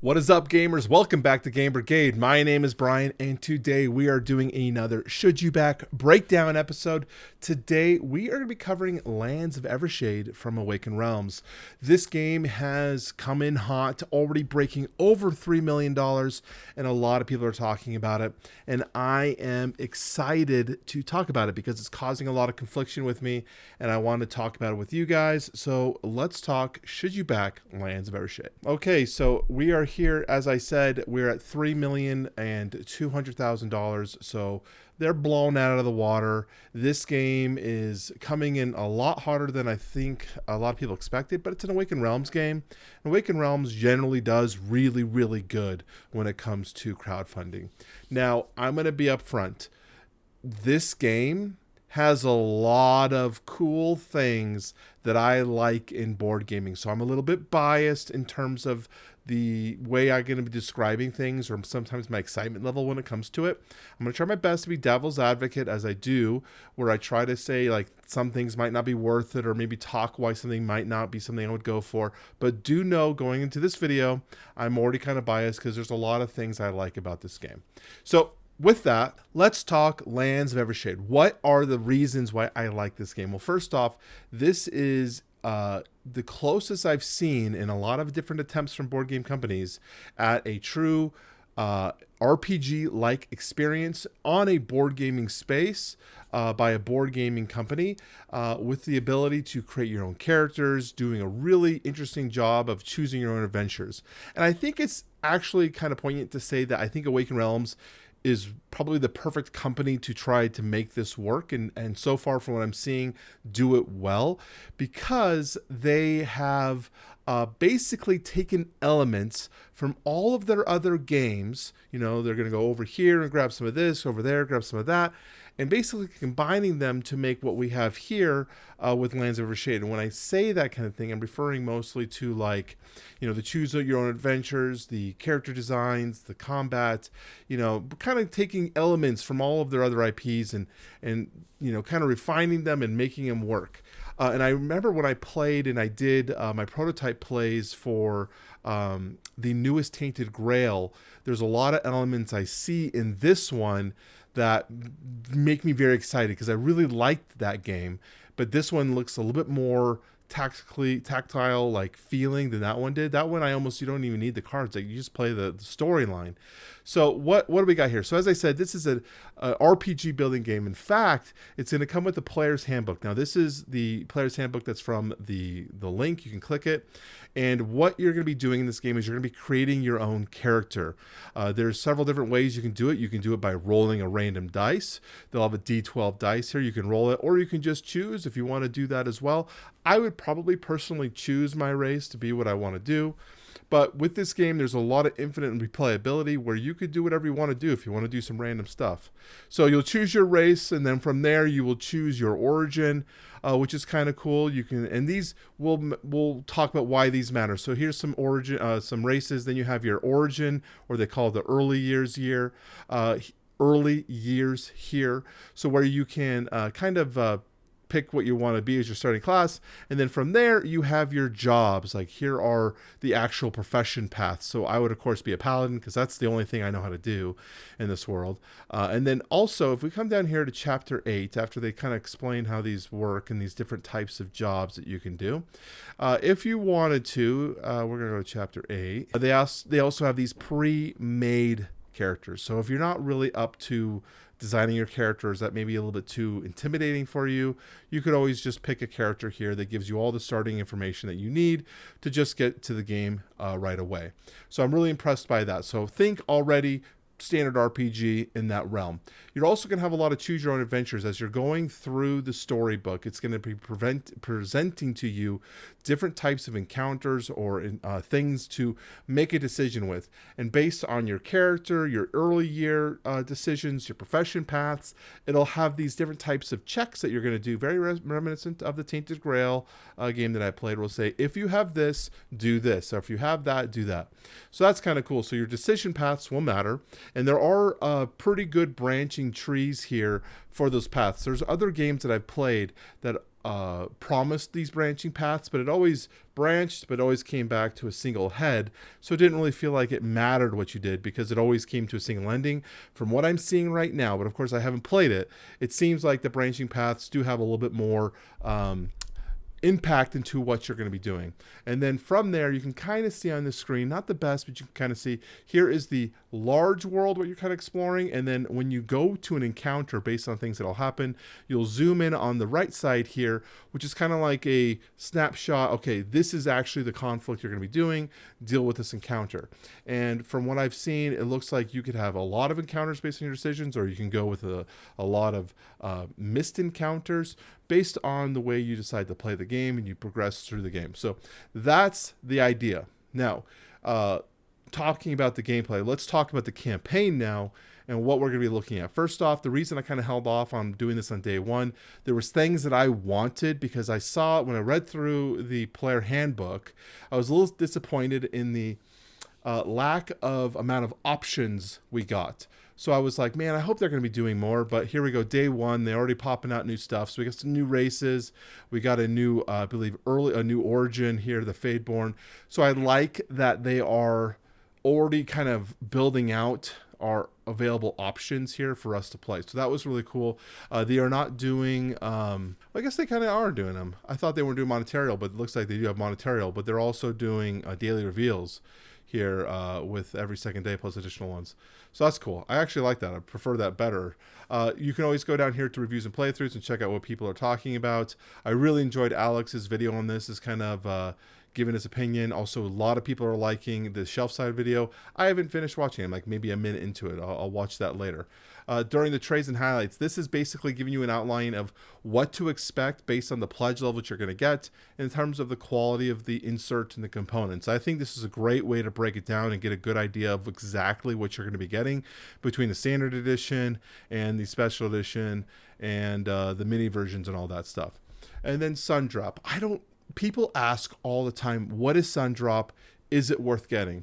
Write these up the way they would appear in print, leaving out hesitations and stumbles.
What is up, gamers? Welcome back to Game Brigade. My name is Brian, and today we are doing another Should You Back breakdown episode. Today we are going to be covering Lands of Evershade from Awakened Realms. This game has come in hot, already breaking over $3 million, and a lot of people are talking about it. And I am excited to talk about it because it's causing a lot of confliction with me, and I want to talk about it with you guys. So let's talk Should You Back Lands of Evershade. Okay, so we are here, as I said, we're at $3,200,000, so they're blown out of the water. This game is coming in a lot harder than I think a lot of people expected, but it's an Awakened Realms game. Awakened Realms generally does really, really good when it comes to crowdfunding. Now, I'm going to be upfront. This game has a lot of cool things that I like in board gaming. So I'm a little bit biased in terms of the way I'm going to be describing things, or sometimes my excitement level when it comes to it. I'm going to try my best to be devil's advocate, as I do, where I try to say like some things might not be worth it, or maybe talk why something might not be something I would go for. But do know going into this video, I'm already kind of biased because there's a lot of things I like about this game. So with that, let's talk Lands of Evershade. What are the reasons why I like this game? Well, first off, this is the closest I've seen in a lot of different attempts from board game companies at a true RPG-like experience on a board gaming space by a board gaming company with the ability to create your own characters, doing a really interesting job of choosing your own adventures. And I think it's actually kind of poignant to say that I think Awakened Realms is probably the perfect company to try to make this work, and so far from what I'm seeing, do it well, because they have basically taken elements from all of their other games. You know, they're going to go over here and grab some of this, over there, grab some of that, and basically combining them to make what we have here with Lands of Evershade. And when I say that kind of thing, I'm referring mostly to, like, you know, the choose your own adventures, the character designs, the combat, you know, kind of taking elements from all of their other IPs and you know, kind of refining them and making them work. And I remember when I played and I did my prototype plays for the newest Tainted Grail, there's a lot of elements I see in this one that make me very excited because I really liked that game. But this one looks a little bit more tactile like feeling than that one did. That one you don't even need the cards, like you just play the storyline. So what do we got here? So as I said, this is a RPG building game. In fact, it's going to come with the player's handbook. Now this is the player's handbook that's from the link. You can click it, and what you're going to be doing in this game is you're going to be creating your own character. There's several different ways you can do it. You can do it by rolling a random dice. They'll have a D12 dice here. You can roll it, or you can just choose if you want to do that as well. I would probably personally choose my race to be what I want to do. But with this game, there's a lot of infinite replayability where you could do whatever you want to do if you want to do some random stuff. So you'll choose your race, and then from there you will choose your origin, which is kind of cool. You can, and these we'll talk about why these matter. So here's some origin, some races. Then you have your origin, or they call it the early years here. So where you can kind of pick what you want to be as your starting class, and then from there you have your jobs. Like here are the actual profession paths. So I would of course be a paladin because that's the only thing I know how to do in this world. And then also if we come down here to chapter 8, after they kind of explain how these work and these different types of jobs that you can do, if you wanted to, we're gonna go to chapter 8. They also have these pre-made characters. So if you're not really up to designing your characters, that may be a little bit too intimidating for you, you could always just pick a character here that gives you all the starting information that you need to just get to the game right away. So I'm really impressed by that. So think already standard RPG in that realm. You're also going to have a lot of choose your own adventures as you're going through the storybook. It's going to be presenting to you different types of encounters or things to make a decision with. And based on your character, your early year decisions, your profession paths, it'll have these different types of checks that you're going to do, very reminiscent of the Tainted Grail game that I played. Will say, if you have this, do this. Or if you have that, do that. So that's kind of cool. So your decision paths will matter. And there are pretty good branching trees here for those paths. There's other games that I've played that promised these branching paths, but it always branched, but always came back to a single head. So it didn't really feel like it mattered what you did because it always came to a single ending. From what I'm seeing right now, but of course I haven't played it, it seems like the branching paths do have a little bit more impact into what you're going to be doing. And then from there, you can kind of see on the screen, not the best, but you can kind of see here is the large world, what you're kind of exploring. And then when you go to an encounter based on things that'll happen, you'll zoom in on the right side here, which is kind of like a snapshot. Okay, this is actually the conflict you're going to be doing. Deal with this encounter. And from what I've seen, it looks like you could have a lot of encounters based on your decisions, or you can go with a lot of missed encounters based on the way you decide to play the game and you progress through the game. So that's the idea. Now, talking about the gameplay, let's talk about the campaign now and what we're going to be looking at. First off, the reason I kind of held off on doing this on day one, there was things that I wanted because I saw when I read through the player handbook, I was a little disappointed in the lack of amount of options we got. So I was like, man, I hope they're going to be doing more. But here we go, day one. They're already popping out new stuff. So we got some new races. We got a new, I believe, a new origin here, the Fadeborn. So I like that they are already kind of building out our available options here for us to play. So that was really cool. They are not doing, I guess they kind of are doing them. I thought they weren't doing monetarial, but it looks like they do have monetarial. But they're also doing daily reveals here with every second day plus additional ones. So that's cool. I actually like that. I prefer that better. You can always go down here to reviews and playthroughs and check out what people are talking about. I really enjoyed Alex's video on this. Is kind of giving his opinion. Also, a lot of people are liking the shelf side video. I haven't finished watching it. I'm like maybe a minute into it. I'll watch that later. During the trades and highlights, this is basically giving you an outline of what to expect based on the pledge level that you're going to get in terms of the quality of the insert and the components. I think this is a great way to break it down and get a good idea of exactly what you're going to be getting between the standard edition and the special edition and the mini versions and all that stuff. And then Sundrop. People ask all the time, what is Sundrop? Is it worth getting?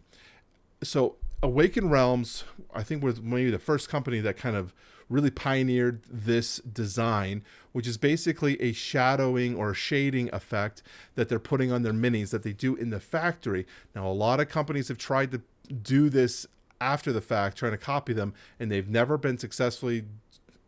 So Awakened Realms, I think, was maybe the first company that kind of really pioneered this design, which is basically a shadowing or a shading effect that they're putting on their minis that they do in the factory. Now, a lot of companies have tried to do this after the fact, trying to copy them, and they've never been successfully,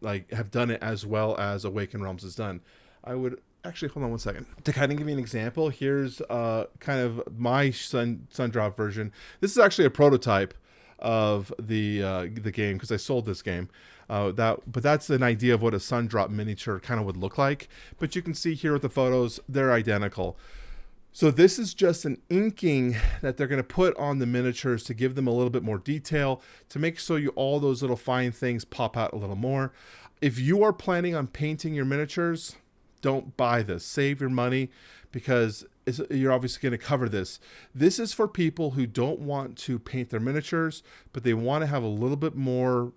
have done it as well as Awakened Realms has done. I would actually, hold on one second. To kind of give you an example, here's kind of my Sundrop version. This is actually a prototype of the game because I sold this game. But that's an idea of what a Sundrop miniature kind of would look like. But you can see here with the photos, they're identical. So this is just an inking that they're going to put on the miniatures to give them a little bit more detail, to make so all those little fine things pop out a little more. If you are planning on painting your miniatures, don't buy this. Save your money because you're obviously going to cover this. This is for people who don't want to paint their miniatures, but they want to have a little bit more,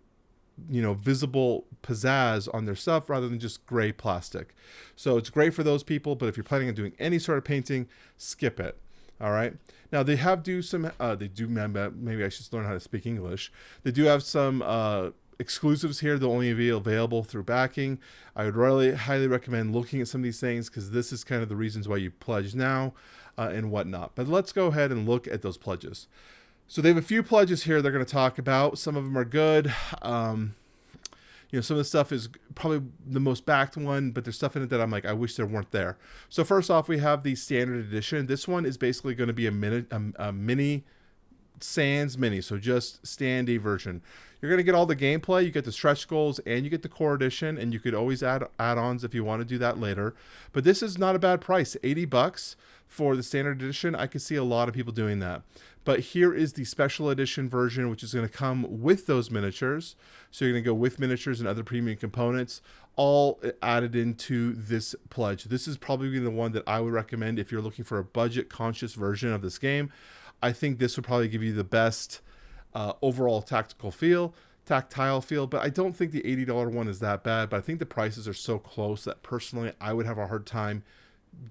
visible pizzazz on their stuff rather than just gray plastic. So it's great for those people, but if you're planning on doing any sort of painting, skip it. All right. Now maybe I should learn how to speak English. They do have some exclusives here. They'll only be available through backing. I would really highly recommend looking at some of these things because this is kind of the reasons why you pledge now and whatnot. But let's go ahead and look at those pledges. So they have a few pledges here they're going to talk about. Some of them are good. Some of the stuff is probably the most backed one, but there's stuff in it that I'm like, I wish there weren't there. So first off, we have the standard edition. This one is basically going to be a mini Sans mini, so just standy version. You're going to get all the gameplay, you get the stretch goals, and you get the core edition, and you could always add add-ons if you want to do that later. But this is not a bad price, $80 for the standard edition. I could see a lot of people doing that. But here is the special edition version, which is going to come with those miniatures. So you're going to go with miniatures and other premium components, all added into this pledge. This is probably the one that I would recommend if you're looking for a budget-conscious version of this game. I think this would probably give you the best overall tactile feel, but I don't think the $80 one is that bad, but I think the prices are so close that personally I would have a hard time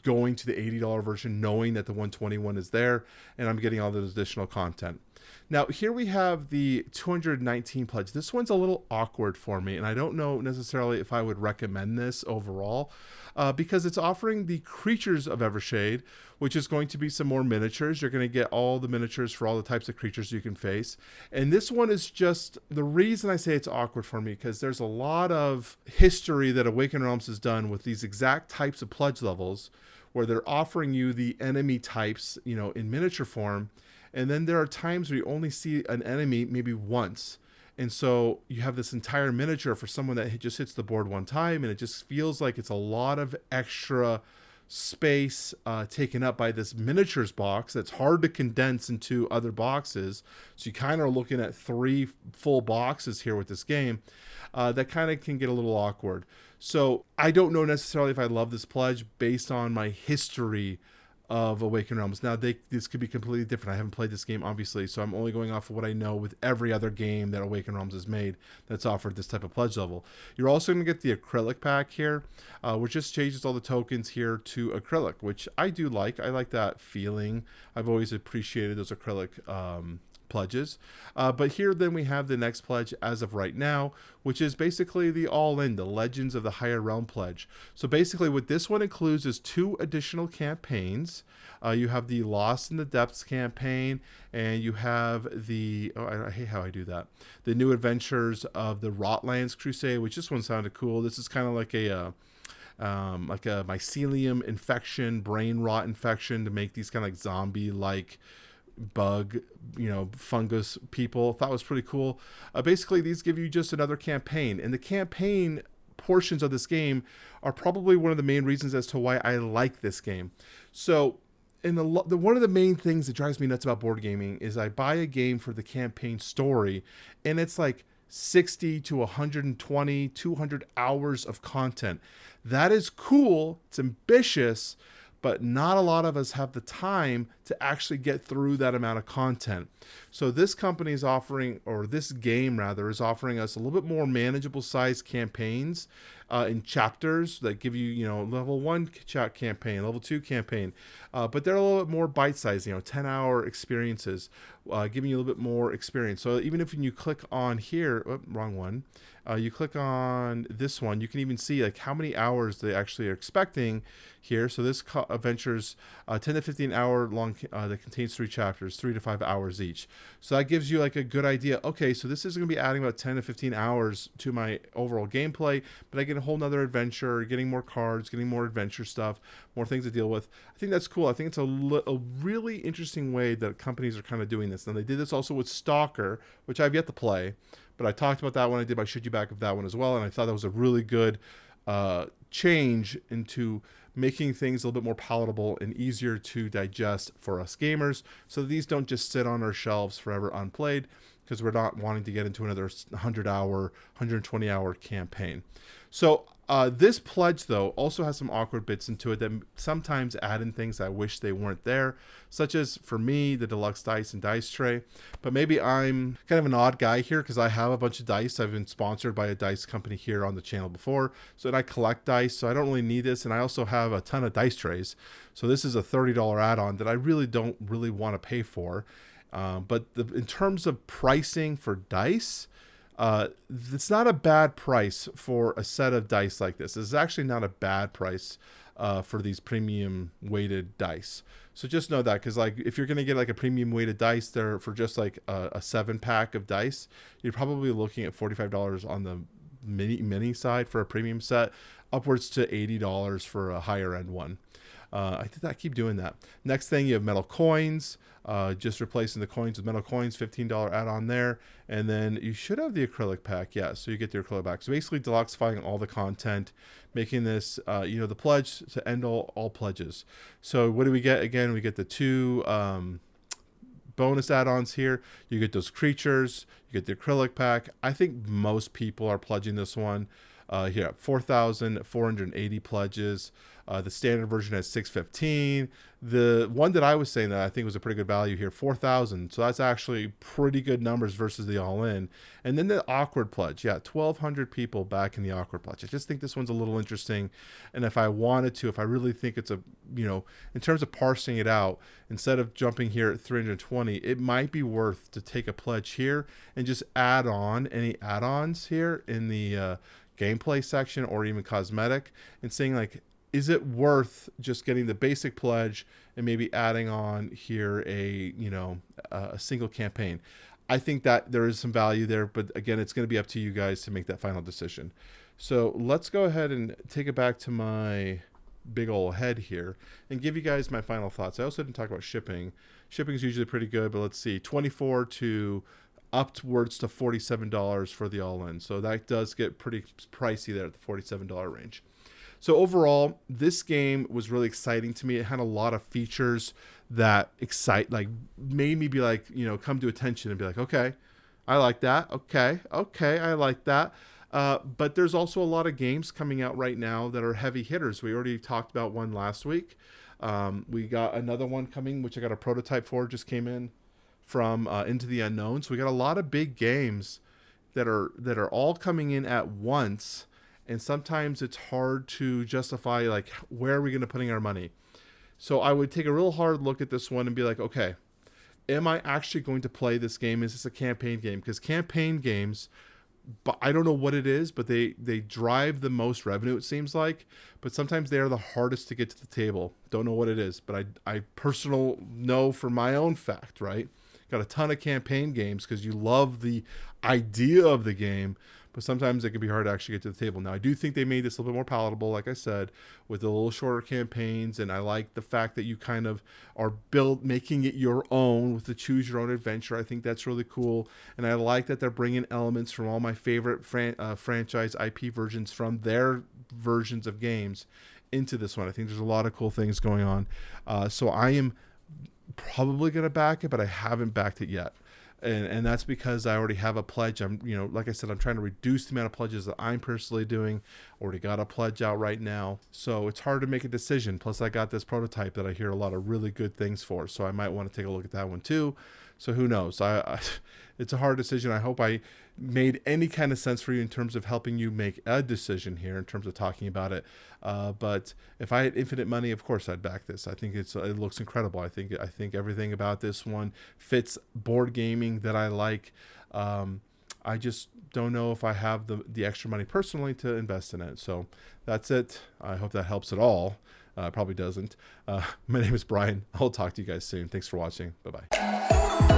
going to the $80 version knowing that the 121 is there and I'm getting all the additional content. Now, here we have the 219 pledge. This one's a little awkward for me, and I don't know necessarily if I would recommend this overall, because it's offering the creatures of Evershade, which is going to be some more miniatures. You're going to get all the miniatures for all the types of creatures you can face. And this one is just, the reason I say it's awkward for me, because there's a lot of history that Awakened Realms has done with these exact types of pledge levels, where they're offering you the enemy types, you know, in miniature form. And then there are times where you only see an enemy maybe once. And so you have this entire miniature for someone that just hits the board one time, and it just feels like it's a lot of extra space taken up by this miniatures box that's hard to condense into other boxes. So you kind of are looking at 3 full boxes here with this game. That kind of can get a little awkward. So I don't know necessarily if I love this pledge based on my history of Awakened Realms. Now, this could be completely different. I haven't played this game, obviously, so I'm only going off of what I know with every other game that Awakened Realms has made that's offered this type of pledge level. You're also going to get the acrylic pack here, which just changes all the tokens here to acrylic, which I do like. I like that feeling. I've always appreciated those acrylic pledges. But here then we have the next pledge as of right now, which is basically the all-in, the Legends of the Higher Realm pledge. So basically what this one includes is 2 additional campaigns. You have the Lost in the Depths campaign, and you have the, I hate how I do that, the New Adventures of the Rotlands Crusade, which this one sounded cool. This is kind of like a mycelium infection, brain rot infection, to make these kind of like zombie-like bug, you know, fungus people. Thought was pretty cool. Basically, these give you just another campaign, and the campaign portions of this game are probably one of the main reasons as to why I like this game. So, one of the main things that drives me nuts about board gaming is I buy a game for the campaign story, and it's like 60 to 120, 200 hours of content. That is cool. It's ambitious, but not a lot of us have the time to actually get through that amount of content. So this company is offering, or this game rather, is offering us a little bit more manageable size campaigns in chapters that give you, you know, level 1 campaign, level 2 campaign, but they're a little bit more bite-sized, you know, 10-hour experiences, giving you a little bit more experience. So even if you click on here, wrong one, you click on this one, you can even see like how many hours they actually are expecting here. So this adventure's 10 to 15 hour long, that contains 3 chapters, 3 to 5 hours each. So that gives you like a good idea. Okay, so this is going to be adding about 10 to 15 hours to my overall gameplay, but I get a whole nother adventure, getting more cards, getting more adventure stuff, more things to deal with. I think that's cool. I think it's a really interesting way that companies are kind of doing this. And they did this also with Stalker, which I've yet to play, but I talked about that when I did my Should You Back of that one as well, and I thought that was a really good change into making things a little bit more palatable and easier to digest for us gamers, so these don't just sit on our shelves forever unplayed, because we're not wanting to get into another 100-hour, 120-hour campaign. So this pledge, though, also has some awkward bits into it that sometimes add in things I wish they weren't there, such as, for me, the deluxe dice and dice tray. But maybe I'm kind of an odd guy here because I have a bunch of dice. I've been sponsored by a dice company here on the channel before, so and I collect dice, so I don't really need this, and I also have a ton of dice trays. So this is a $30 add-on that I really don't want to pay for. But in terms of pricing for dice, it's not a bad price for a set of dice like this. It's actually not a bad price for these premium weighted dice. So just know that, because like if you're gonna get like a premium weighted dice there for just like a 7-pack of dice, you're probably looking at $45 on the mini side for a premium set, upwards to $80 for a higher end one. I keep doing that. Next thing, you have metal coins, just replacing the coins with metal coins, $15 add-on there. And then you should have the acrylic pack. Yeah, so you get the acrylic pack. So basically deluxifying all the content, making this, the pledge to end all pledges. So what do we get? Again, we get the 2 bonus add-ons here. You get those creatures, you get the acrylic pack. I think most people are pledging this one. Here, 4,480 pledges. The standard version has 615. The one that I was saying that I think was a pretty good value here, 4,000. So that's actually pretty good numbers versus the all-in. And then the awkward pledge, yeah, 1,200 people back in the awkward pledge. I just think this one's a little interesting. And if I wanted to, if I really think it's a, you know, in terms of parsing it out, instead of jumping here at 320, it might be worth to take a pledge here and just add on any add-ons here in the gameplay section or even cosmetic, and saying like, is it worth just getting the basic pledge and maybe adding on here a, you know, a single campaign? I think that there is some value there, but again, it's going to be up to you guys to make that final decision. So let's go ahead and take it back to my big old head here and give you guys my final thoughts. I also didn't talk about shipping. Shipping is usually pretty good, but let's see, 24 to upwards to $47 for the all-in. So that does get pretty pricey there at the $47 range. So overall, this game was really exciting to me. It had a lot of features that made me be like, you know, come to attention and be like, okay, I like that. Okay, I like that. But there's also a lot of games coming out right now that are heavy hitters. We already talked about one last week. We got another one coming, which I got a prototype for, just came in from Into the Unknown. So we got a lot of big games that are all coming in at once. And sometimes it's hard to justify, like, where are we going to putting our money? So I would take a real hard look at this one and be like, okay, am I actually going to play this game? Is this a campaign game? Because campaign games, but I don't know what it is, but they drive the most revenue, it seems like. But sometimes they are the hardest to get to the table. Don't know what it is, but I personal know for my own fact, right? Got a ton of campaign games because you love the idea of the game, but sometimes it can be hard to actually get to the table. Now, I do think they made this a little bit more palatable, like I said, with a little shorter campaigns, and I like the fact that you kind of are making it your own with the choose your own adventure. I think that's really cool, and I like that they're bringing elements from all my favorite franchise IP versions from their versions of games into this one. I think there's a lot of cool things going on. So I am probably going to back it, but I haven't backed it yet. And that's because I already have a pledge. I'm, you know, like I said, I'm trying to reduce the amount of pledges that I'm personally doing. Already got a pledge out right now. So it's hard to make a decision. Plus I got this prototype that I hear a lot of really good things for. So I might want to take a look at that one too. So who knows? It's a hard decision. I hope I made any kind of sense for you in terms of helping you make a decision here in terms of talking about it. But if I had infinite money, of course I'd back this. I think it looks incredible. I think everything about this one fits board gaming that I like. I just don't know if I have the extra money personally to invest in it. So that's it. I hope that helps at all. Probably doesn't. My name is Brian. I'll talk to you guys soon. Thanks for watching. Bye-bye.